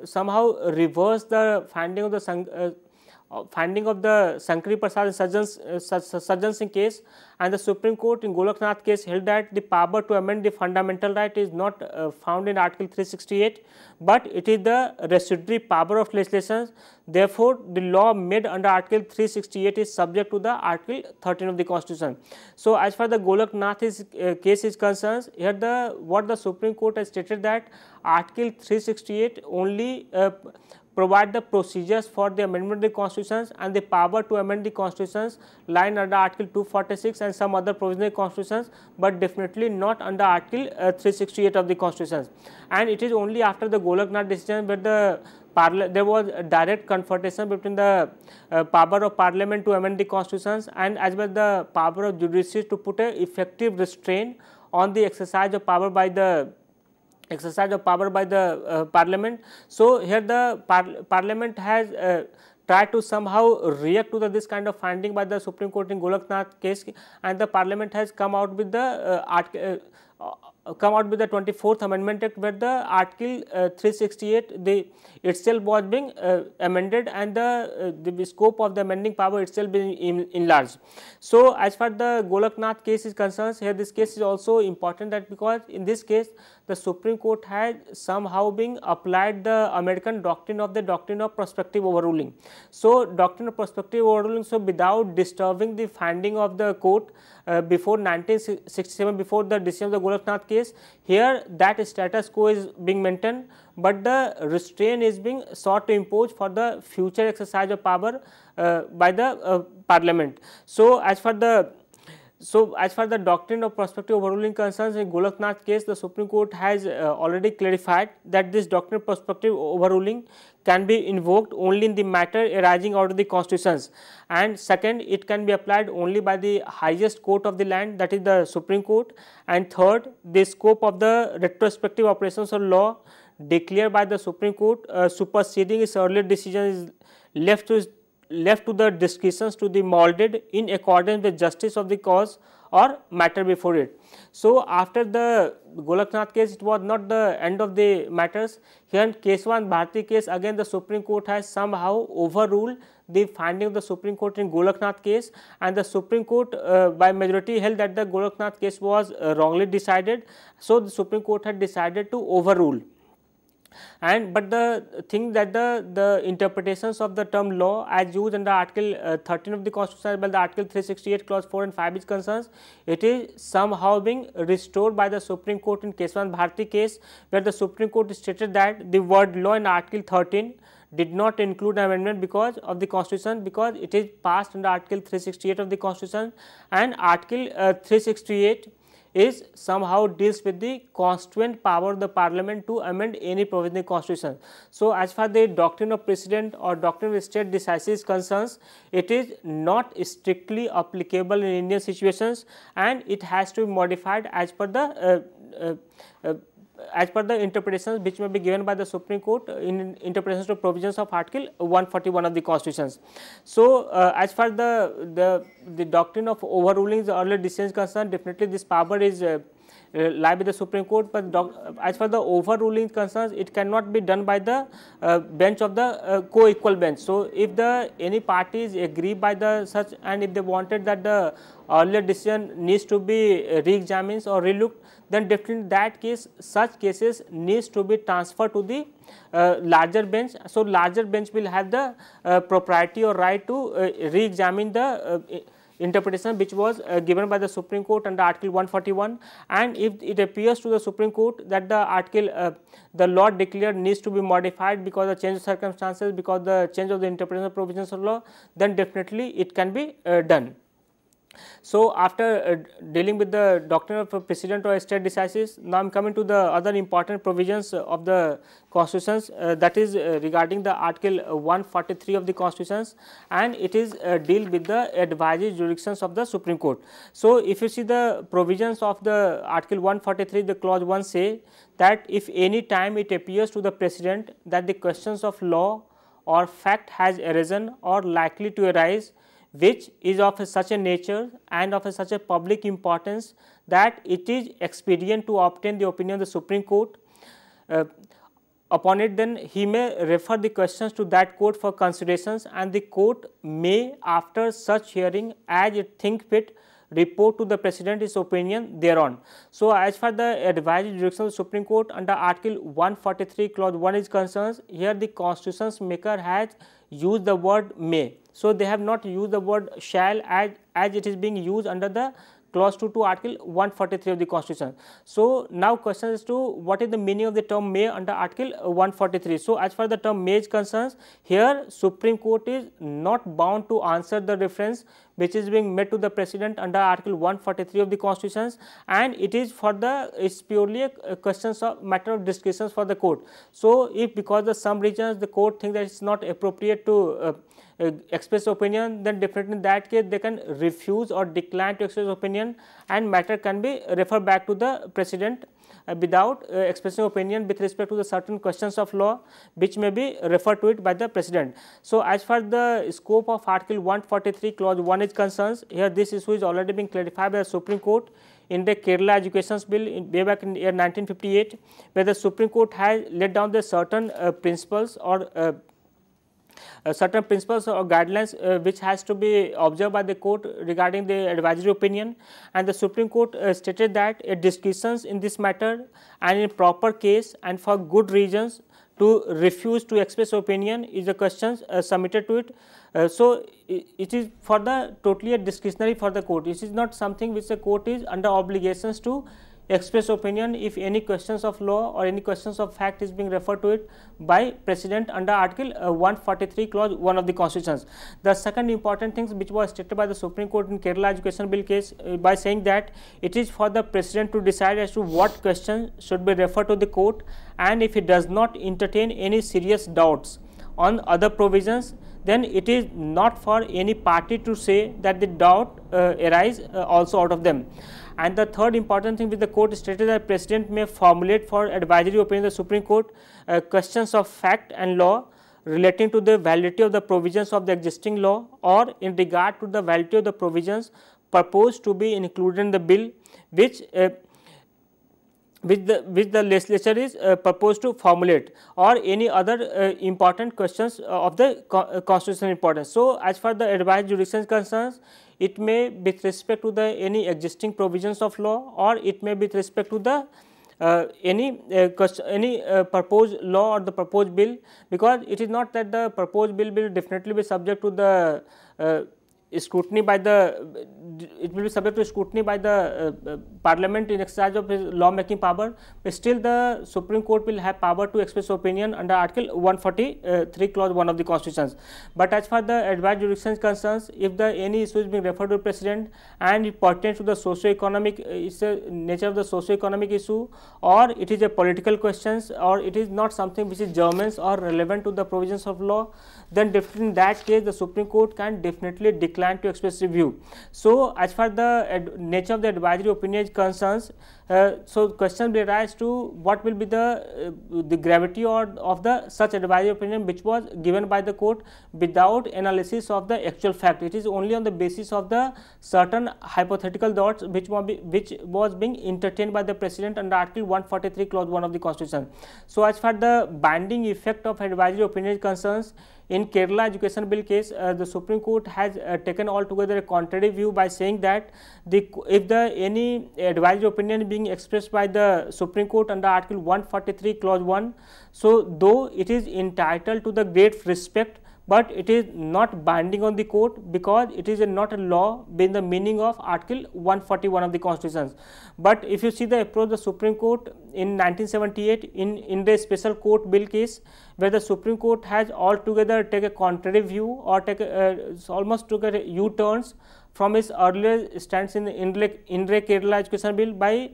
somehow reversed the finding of the finding of the Shankari Prasad and Sajjan Singh case, and the Supreme Court in Golaknath case held that the power to amend the fundamental right is not found in Article 368, but it is the residuary power of legislation. Therefore, the law made under Article 368 is subject to the Article 13 of the Constitution. So, as far the Golaknath case is concerned, here what the Supreme Court has stated that Article 368 only provide the procedures for the amendment of the constitutions, and the power to amend the constitutions lie under Article 246 and some other provisional constitutions, but definitely not under Article 368 of the constitutions. And it is only after the Golaknath decision where there was a direct confrontation between the power of parliament to amend the constitutions and as well the power of judiciary to put a effective restraint on the exercise of power by the parliament. So, here the parliament has tried to somehow react to this kind of finding by the Supreme Court in Golaknath case, and the parliament has come out with the 24th Amendment Act, where the Article 368 itself was being amended, and the scope of the amending power itself being enlarged. So, as far the Golaknath case is concerned, here this case is also important, that because in this case the Supreme Court had somehow been applied the American doctrine of prospective overruling. So, doctrine of prospective overruling, so without disturbing the finding of the court before 1967, before the decision of the Golaknath case, here that status quo is being maintained, but the restraint is being sought to impose for the future exercise of power by the parliament. So, as far the doctrine of prospective overruling concerns, in Golaknath case, the Supreme Court has already clarified that this doctrine of prospective overruling can be invoked only in the matter arising out of the constitutions, and second, it can be applied only by the highest court of the land, that is the Supreme Court, and third, the scope of the retrospective operations of law declared by the Supreme Court superseding its earlier decision is left to the discretions to be molded in accordance with justice of the cause or matter before it. So, after the Golaknath case, it was not the end of the matters. Here in Keshavan Bharati case, again the Supreme Court has somehow overruled the finding of the Supreme Court in Golaknath case, and the Supreme Court by majority held that the Golaknath case was wrongly decided. So, the Supreme Court had decided to overrule. But the thing that the interpretations of the term law as used under Article 13 of the Constitution as well the Article 368 clause 4 and 5 is concerned, it is somehow being restored by the Supreme Court in Keshavan Bharati case, where the Supreme Court stated that the word law in Article 13 did not include amendment because of the Constitution, because it is passed under Article 368 of the Constitution, and Article 368 is somehow deals with the constituent power of the parliament to amend any provisional constitution. So, as far the doctrine of precedent or doctrine of state decisis concerns, it is not strictly applicable in Indian situations, and it has to be modified as per the interpretations which may be given by the Supreme Court in interpretations of provisions of Article 141 of the Constitutions. So, as far the doctrine of overruling the earlier decisions concerned, definitely this power is lie with the Supreme Court, but as far the overruling concerns, it cannot be done by the bench of the co-equal bench. So, if any parties agree by the such, and if they wanted that the earlier decision needs to be re-examined or relooked, then definitely that case, such cases needs to be transferred to the larger bench. So, larger bench will have the propriety or right to re-examine the interpretation which was given by the Supreme Court under Article 141, and if it appears to the Supreme Court that the law declared needs to be modified because of change of circumstances, because the change of the interpretation of provisions of law, then definitely it can be done. So, after dealing with the doctrine of precedent or state decisis, now I am coming to the other important provisions of the constitutions, that is regarding the Article 143 of the constitutions, and it is deal with the advisory jurisdictions of the Supreme Court. So, if you see the provisions of the Article 143, the clause 1 say that if any time it appears to the President that the questions of law or fact has arisen or likely to arise, which is of such a nature and of such a public importance that it is expedient to obtain the opinion of the Supreme Court, upon it, then he may refer the questions to that court for considerations, and the court may, after such hearing as it think fit, report to the President his opinion thereon. So, as far the advisory jurisdiction of the Supreme Court under Article 143 clause 1 is concerned, here the Constitution's maker has used the word may. So, they have not used the word shall as it is being used under the clause 2 to Article 143 of the Constitution. So, now question is to what is the meaning of the term may under Article 143. So, as far the term may is concerned, here Supreme Court is not bound to answer the reference which is being made to the President under Article 143 of the Constitution, and it is for the purely a questions of matter of discussions for the court. So, if because of some reasons the court think that it is not appropriate to express opinion, then definitely in that case they can refuse or decline to express opinion, and matter can be referred back to the President without expressing opinion with respect to the certain questions of law which may be referred to it by the President. So, as far the scope of Article 143 clause 1 is concerned, here this issue is already being clarified by the Supreme Court in the Kerala Education Bill way back in year 1958, where the Supreme Court has laid down the certain principles or certain principles or guidelines which has to be observed by the court regarding the advisory opinion, and the Supreme Court stated that discussions in this matter and in proper case and for good reasons to refuse to express opinion is a question submitted to it. So, it is for the totally a discretionary for the court. It is not something which the court is under obligations to express opinion if any questions of law or any questions of fact is being referred to it by President under Article 143 clause 1 of the Constitution. The second important thing which was stated by the Supreme Court in Kerala Education Bill case by saying that it is for the President to decide as to what question should be referred to the court, and if he does not entertain any serious doubts on other provisions, then it is not for any party to say that the doubt arise also out of them. And the third important thing which the court stated that President may formulate for advisory opinion of the Supreme Court questions of fact and law relating to the validity of the provisions of the existing law or in regard to the validity of the provisions proposed to be included in the bill which the legislature is proposed to formulate, or any other important questions of the constitutional importance. So, as far the advisory jurisdiction is concerned, it may with respect to the any existing provisions of law, or it may with respect to the any proposed law or the proposed bill, because it is not that the proposed bill will definitely be subject to the scrutiny by the Parliament in exercise of his law making power, but still the Supreme Court will have power to express opinion under Article 143 clause 1 of the Constitution. But as far the advisory jurisdiction is concerned, if the any issue is being referred to the President and it pertains to the socio-economic nature of the socio-economic issue, or it is a political questions, or it is not something which is germane or relevant to the provisions of law, then definitely in that case the Supreme Court can definitely decline to express a view. So, as far the nature of the advisory opinion is concerned, so question will arise to what will be the gravity or of the such advisory opinion which was given by the court without analysis of the actual fact. It is only on the basis of the certain hypothetical thoughts which was being entertained by the President under Article 143 clause 1 of the Constitution. So, as far the binding effect of advisory opinion is concerned, in Kerala Education Bill case, the Supreme Court has taken altogether a contrary view by saying that if any advisory opinion is being expressed by the Supreme Court under Article 143 clause 1, so though it is entitled to the great respect, but it is not binding on the court because it is not a law in the meaning of Article 141 of the Constitution. But if you see the approach of the Supreme Court in 1978 in the special court bill case, where the Supreme Court has altogether take a contrary view or almost took a U-turns from its earlier stance in the Kerala Education Bill by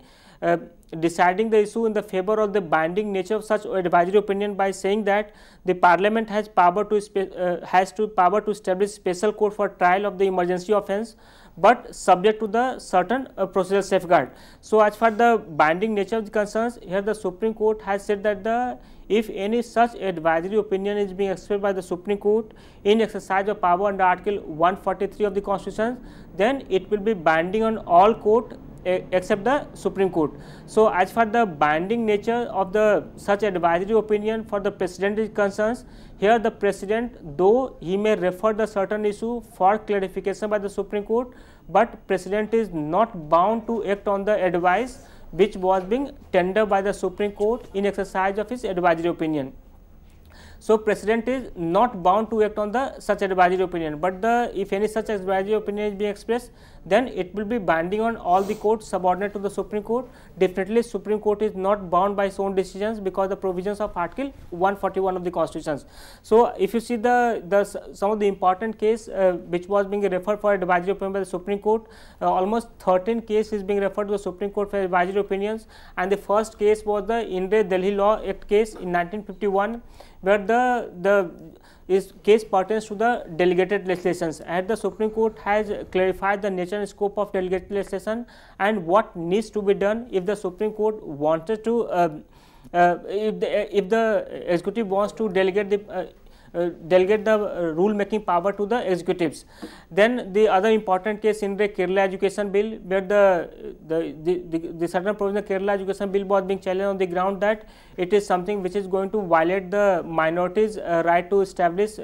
deciding the issue in the favor of the binding nature of such advisory opinion by saying that the Parliament has power to establish special court for trial of the emergency offence, but subject to the certain procedural safeguard. So, as far the binding nature of the concerns, here the Supreme Court has said that if any such advisory opinion is being expressed by the Supreme Court in exercise of power under Article 143 of the Constitution, then it will be binding on all court except the Supreme Court. So as far the binding nature of the such advisory opinion for the President is concerned, here the President, though he may refer the certain issue for clarification by the Supreme Court, but President is not bound to act on the advice which was being tendered by the Supreme Court in exercise of his advisory opinion. So President is not bound to act on the such advisory opinion, but if any such advisory opinion is being expressed, then it will be binding on all the courts subordinate to the Supreme Court. Definitely Supreme Court is not bound by its own decisions because the provisions of Article 141 of the Constitution. So if you see some of the important case which was being referred for advisory opinion by the Supreme Court, almost 13 cases is being referred to the Supreme Court for advisory opinions, and the first case was the Indian Delhi Law Act case in 1951, where the case pertains to the delegated legislations, and the Supreme Court has clarified the nature and scope of delegated legislation and what needs to be done if the Supreme Court wanted to if the executive wants to delegate the rule making power to the executives. Then the other important case in the Kerala Education Bill, where the certain provision of Kerala Education Bill was being challenged on the ground that it is something which is going to violate the minorities' right to establish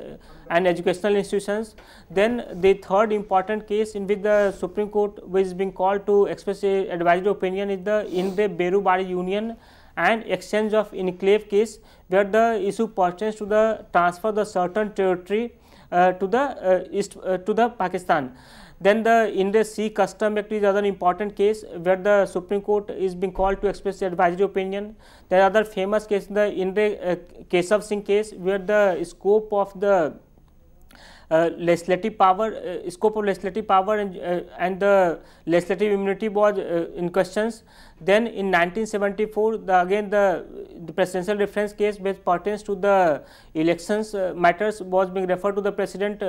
an educational institutions. Then the third important case in which the Supreme Court which is being called to express a advisory opinion is the Beru-Bari Union and exchange of enclave case, where the issue pertains to the transfer of the certain territory to the Pakistan. Then the India Sea Custom Act is another important case where the Supreme Court is being called to express the advisory opinion. There are other famous case, the India Keshav Singh case, where the scope of the legislative power and the legislative immunity was in questions. Then in 1974, again the presidential reference case which pertains to the elections matters was being referred to the President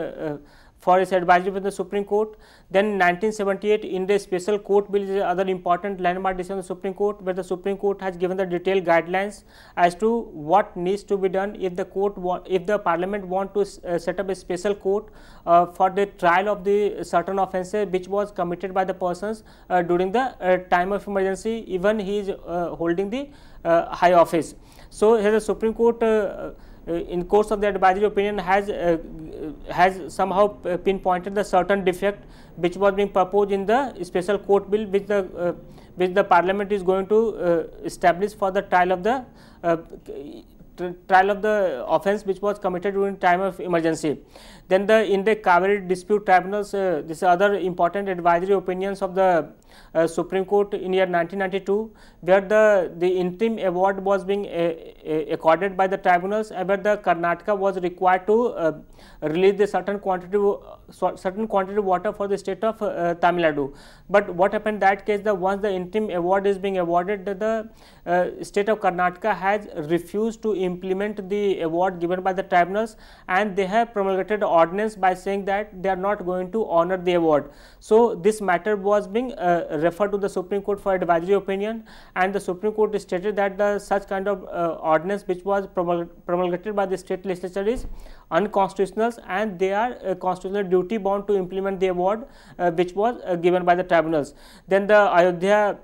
for his advisory with the Supreme Court. Then in 1978, in the Special Court Bill is another important landmark decision of the Supreme Court, where the Supreme Court has given the detailed guidelines as to what needs to be done if the Parliament want to set up a special court for the trial of the certain offences which was committed by the persons during the time of emergency, even he is holding the high office. So here the Supreme Court in course of the advisory opinion has somehow pinpointed the certain defect which was being proposed in the special court bill which the Parliament is going to establish for the trial of the offence which was committed during time of emergency. Then the India Kaveri Dispute Tribunals, this is other important advisory opinions of the Supreme Court in year 1992, where the interim award was being accorded by the tribunals, and where the Karnataka was required to release the certain quantity of water for the state of Tamil Nadu. But what happened in that case, once the interim award is being awarded, the state of Karnataka has refused to implement the award given by the tribunals, and they have promulgated ordinance by saying that they are not going to honor the award. So this matter was being referred to the Supreme Court for advisory opinion, and the Supreme Court stated that such kind of ordinance which was promulgated by the state legislature is unconstitutional, and they are constitutional duty bound to implement the award which was given by the tribunals. Then the Ayodhya,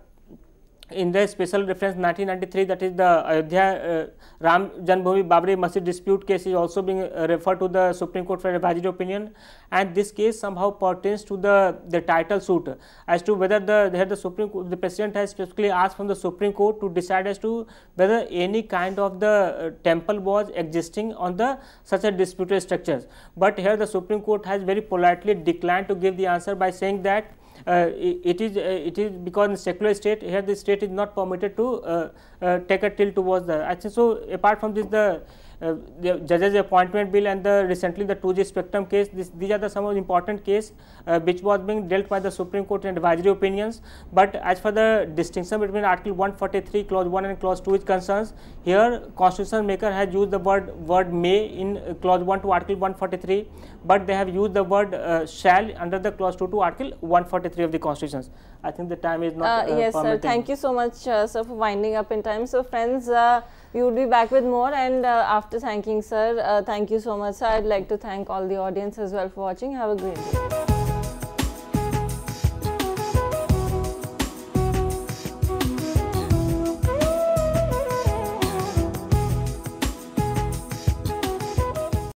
in the special reference 1993, that is the Ayodhya Ram Janmabhoomi Babri Masjid dispute case, is also being referred to the Supreme Court for advisory opinion, and this case somehow pertains to the title suit as to whether the President has specifically asked from the Supreme Court to decide as to whether any kind of the temple was existing on such a disputed structures. But here the Supreme Court has very politely declined to give the answer by saying that it is because in secular state, here the state is not permitted to take a tilt towards the action. So apart from this, the judges appointment bill and recently the 2G spectrum case, these are some of the important case which was being dealt by the Supreme Court in advisory opinions. But as for the distinction between Article 143 clause 1 and clause 2 is concerns, here constitution maker has used the word may in clause 1 to Article 143, but they have used the word shall under the clause 2 to Article 143 of the Constitution. I think the time is not yes, permitting. sir. Thank you so much, sir, for winding up in time. So, friends, we will be back with more, and after thanking sir, thank you so much, sir. I'd like to thank all the audience as well for watching. Have a great day.